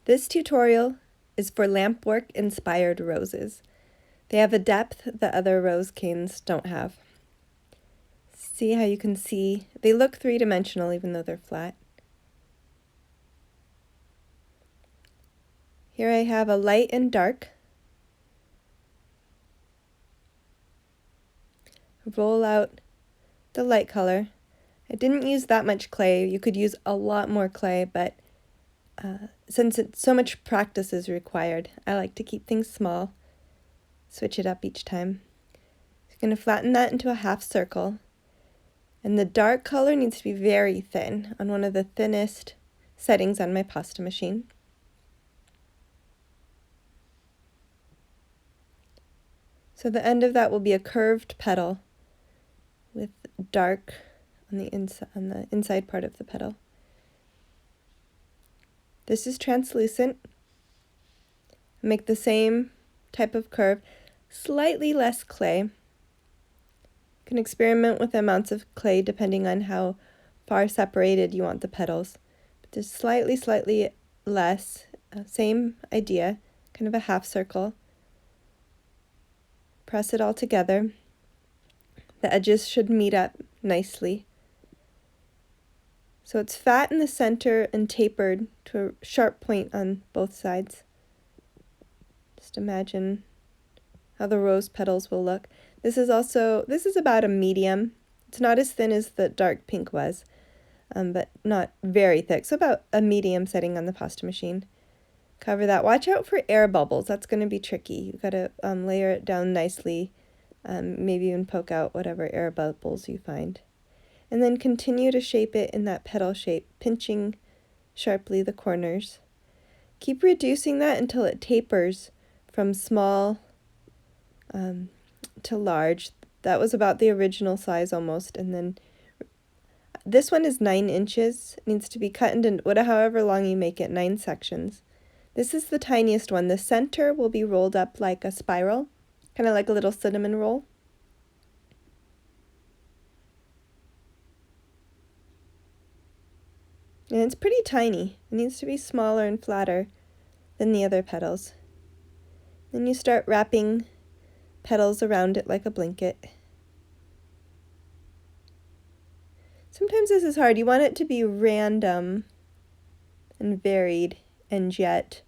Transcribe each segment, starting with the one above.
This tutorial is for lampwork inspired roses. They have a depth that other rose canes don't have. See how you can see, they look three-dimensional even though they're flat. Here I have a light and dark. Roll out the light color. I didn't use that much clay. You could use a lot more clay, but since so much practice is required, I like to keep things small. Switch it up each time. So I'm going to flatten that into a half circle. And the dark color needs to be very thin, on one of the thinnest settings on my pasta machine. So the end of that will be a curved petal with dark on the inside part of the petal. This is translucent. Make the same type of curve, slightly less clay. You can experiment with amounts of clay depending on how far separated you want the petals. But just slightly less, same idea, kind of a half circle. Press it all together. The edges should meet up nicely. So it's fat in the center and tapered to a sharp point on both sides. Just imagine how the rose petals will look. This is about a medium. It's not as thin as the dark pink was, but not very thick. So about a medium setting on the pasta machine. Cover that. Watch out for air bubbles. That's going to be tricky. You've got to layer it down nicely. Maybe even poke out whatever air bubbles you find. And then continue to shape it in that petal shape, pinching sharply the corners. Keep reducing that until it tapers from small to large. That was about the original size almost. And then this one is 9 inches. It needs to be cut into however long you make it, 9 sections. This is the tiniest one. The center will be rolled up like a spiral, kind of like a little cinnamon roll. And it's pretty tiny. It needs to be smaller and flatter than the other petals. Then you start wrapping petals around it like a blanket. Sometimes this is hard. You want it to be random and varied, and yet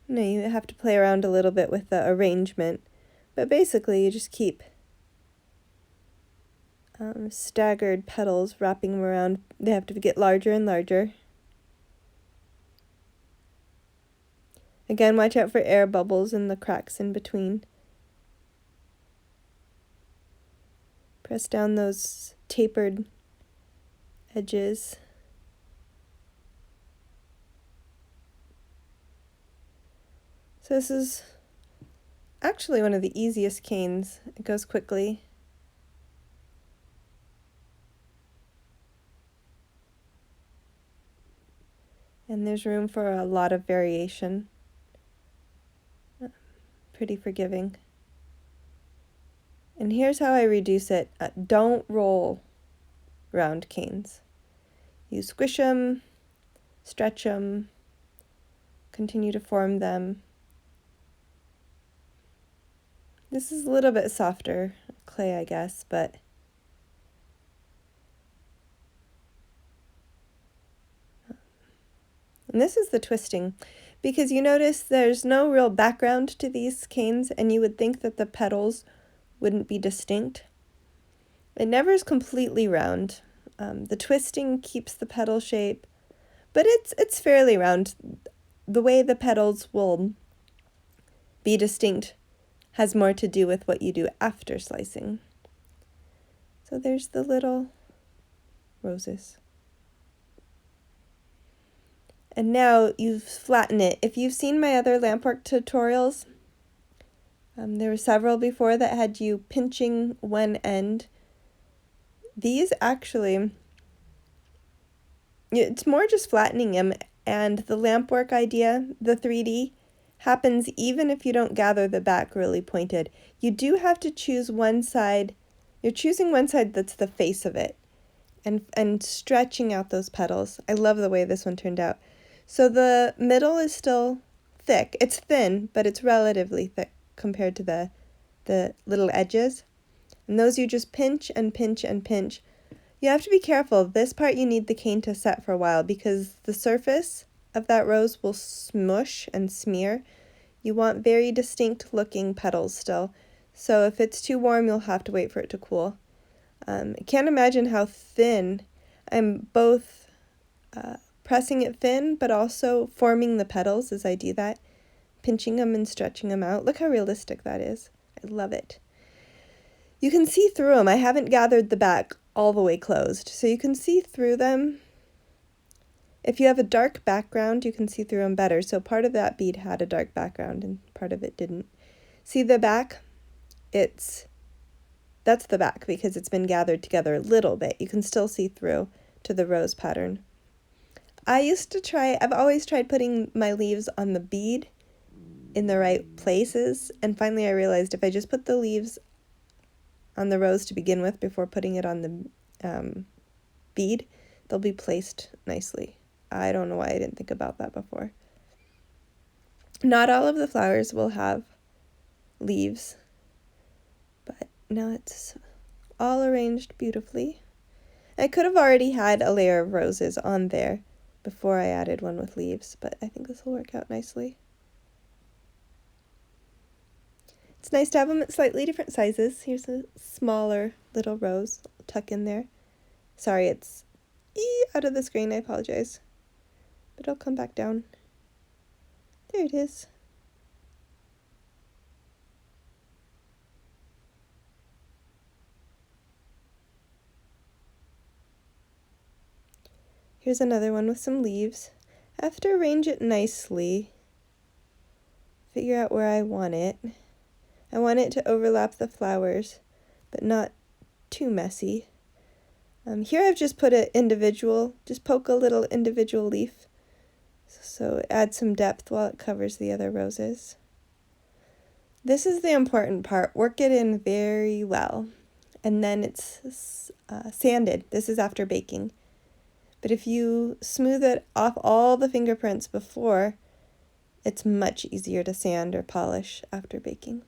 you have to play around a little bit with the arrangement. But basically you just keep staggered petals, wrapping them around. They have to get larger and larger. Again, watch out for air bubbles and the cracks in between. Press down those tapered edges. So this is actually one of the easiest canes. It goes quickly. And there's room for a lot of variation. Pretty forgiving. And here's how I reduce it. Don't roll round canes. You squish them, stretch them, continue to form them. This is a little bit softer clay, I guess, but and this is the twisting, because you notice there's no real background to these canes, and you would think that the petals wouldn't be distinct. It never is completely round. The twisting keeps the petal shape, but it's fairly round. The way the petals will be distinct has more to do with what you do after slicing. So there's the little roses. And now you flatten it. If you've seen my other lampwork tutorials, there were several before that had you pinching one end. These actually, it's more just flattening them, and the lampwork idea, the 3D, happens even if you don't gather the back really pointed. You do have to choose one side. You're choosing one side that's the face of it. and stretching out those petals. I love the way this one turned out. So the middle is still thick. It's thin, but it's relatively thick compared to the little edges. And those you just pinch and pinch and pinch. You have to be careful. This part you need the cane to set for a while because the surface of that rose will smush and smear. You want very distinct looking petals still. So if it's too warm, you'll have to wait for it to cool. I can't imagine how thin. I'm both pressing it thin, but also forming the petals as I do that, pinching them and stretching them out. Look how realistic that is. I love it. You can see through them. I haven't gathered the back all the way closed, so you can see through them. If you have a dark background, you can see through them better. So part of that bead had a dark background and part of it didn't. See the back? That's the back because it's been gathered together a little bit. You can still see through to the rose pattern. I've always tried putting my leaves on the bead in the right places, and finally I realized if I just put the leaves on the rose to begin with before putting it on the bead, they'll be placed nicely. I don't know why I didn't think about that before. Not all of the flowers will have leaves, but now it's all arranged beautifully. I could have already had a layer of roses on there before I added one with leaves, but I think this will work out nicely. It's nice to have them at slightly different sizes. Here's a smaller little rose. I'll tuck in there. Sorry, it's out of the screen. I apologize. But I'll come back down. There it is. Here's another one with some leaves. I have to arrange it nicely. Figure out where I want it. I want it to overlap the flowers, but not too messy. Here I've just put just poke a little individual leaf, so it adds some depth while it covers the other roses. This is the important part. Work it in very well, and then it's sanded. This is after baking. But if you smooth it off all the fingerprints before, it's much easier to sand or polish after baking.